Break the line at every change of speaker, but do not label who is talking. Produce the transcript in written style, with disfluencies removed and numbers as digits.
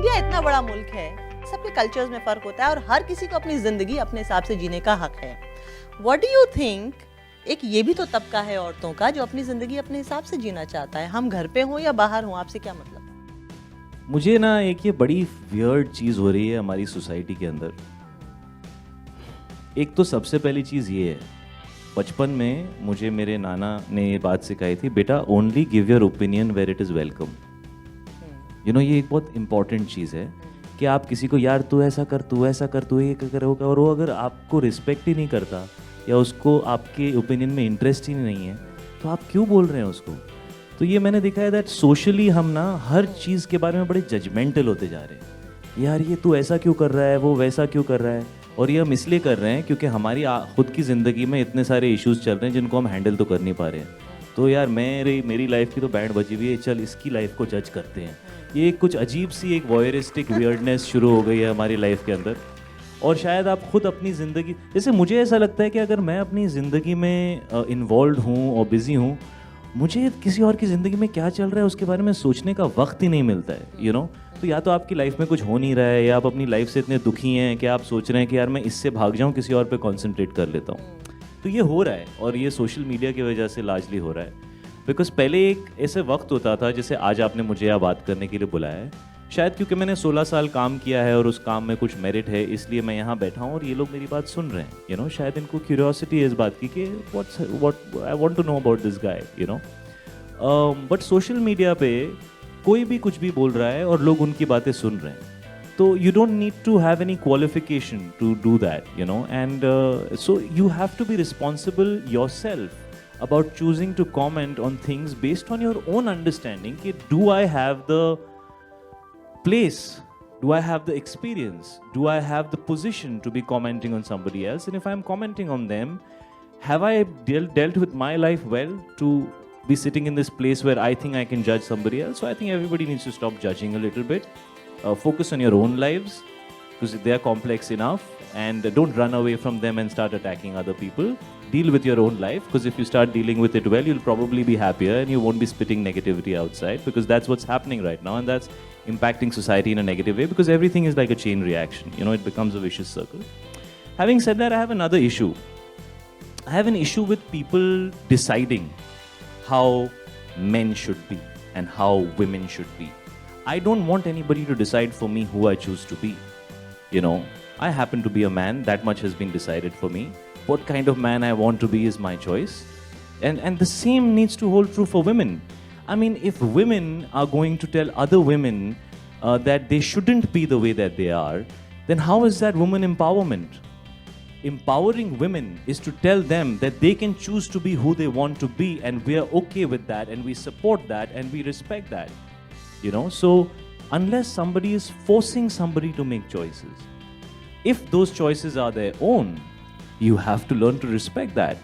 India इतना बड़ा मुल्क है, सबके कल्चर्स में फ़र्क होता है और हर किसी को अपनी ज़िंदगी अपने हिसाब से जीने का हक है। व्हाट डू यू थिंक, एक ये भी तो तबका है औरतों का जो अपनी ज़िंदगी अपने हिसाब से जीना चाहता है, हम घर पे हों या बाहर हों, आपसे क्या मतलब?
मुझे ना एक ये बड़ी वियर्ड चीज़ हो रही है हमारी सोसाइटी के अंदर। एक तो सबसे पहली चीज़ ये है, बचपन में मुझे मेरे नाना ने ये बात सिखाई थी, बेटा only give your opinion where it is welcome. ये एक बहुत इंपॉर्टेंट चीज़ है कि आप किसी को यार तू ऐसा कर, तू ऐसा कर, तू ये कर, और वो अगर आपको रिस्पेक्ट ही नहीं करता या उसको आपके ओपिनियन में इंटरेस्ट ही नहीं है तो आप क्यों बोल रहे हैं उसको। तो ये मैंने देखा है दैट सोशली हम ना हर चीज़ के बारे में बड़े जजमेंटल होते जा रहे हैं। यार ये तू ऐसा क्यों कर रहा है, वो वैसा क्यों कर रहा है, और ये हम इसलिए कर रहे हैं क्योंकि हमारी खुद की ज़िंदगी में इतने सारे इश्यूज़ चल रहे हैं जिनको हम हैंडल तो कर नहीं पा रहे हैं। तो यार मेरी लाइफ की तो बैंड बजी हुई है, चल इसकी लाइफ को जज करते हैं। ये कुछ अजीब सी एक वॉयरिस्टिक वियर्डनेस शुरू हो गई है हमारी लाइफ के अंदर। और शायद आप खुद अपनी ज़िंदगी, जैसे मुझे ऐसा लगता है कि अगर मैं अपनी ज़िंदगी में इन्वॉल्व हूँ और बिज़ी हूँ, मुझे किसी और की ज़िंदगी में क्या चल रहा है उसके बारे में सोचने का वक्त ही नहीं मिलता है, तो या तो आपकी लाइफ में कुछ हो नहीं रहा है या आप अपनी लाइफ से इतने दुखी हैं कि आप सोच रहे हैं कि यार मैं इससे भाग जाऊँ, किसी और पे कंसंट्रेट कर लेता हूँ। तो ये हो रहा है और ये सोशल मीडिया की वजह से लार्जली हो रहा है। बिकॉज पहले एक ऐसे वक्त होता था, जैसे आज आपने मुझे यहाँ बात करने के लिए बुलाया है, शायद क्योंकि मैंने 16 साल काम किया है और उस काम में कुछ मेरिट है, इसलिए मैं यहाँ बैठा हूँ और ये लोग मेरी बात सुन रहे हैं। शायद इनको क्यूरियोसिटी है इस बात की कि what I want to know about this guy. But social media पे कोई भी कुछ भी बोल रहा है और लोग उनकी बातें सुन रहे हैं। तो you don't need to have any qualification to do that, and so you have to be responsible yourself about choosing to comment on things based on your own understanding. Do I have the place? Do I have the experience? Do I have the position to be commenting on somebody else? And if I'm commenting on them, have I dealt with my life well to be sitting in this place where I think I can judge somebody else? So I think everybody needs to stop judging a little bit. Focus on your own lives because they are complex enough, and don't run away from them and start attacking other people. Deal with your own life, because if you start dealing with it well, you'll probably be happier and you won't be spitting negativity outside, because that's what's happening right now, and that's impacting society in a negative way, because everything is like a chain reaction. It becomes a vicious circle. Having said that, I have another issue. I have an issue with people deciding how men should be and how women should be. I don't want anybody to decide for me who I choose to be. I happen to be a man, that much has been decided for me. What kind of man I want to be is my choice. And the same needs to hold true for women. I mean, if women are going to tell other women that they shouldn't be the way that they are, then how is that woman empowerment? Empowering women is to tell them that they can choose to be who they want to be, and we are okay with that, and we support that, and we respect that. So unless somebody is forcing somebody to make choices, if those choices are their own, you have to learn to respect that.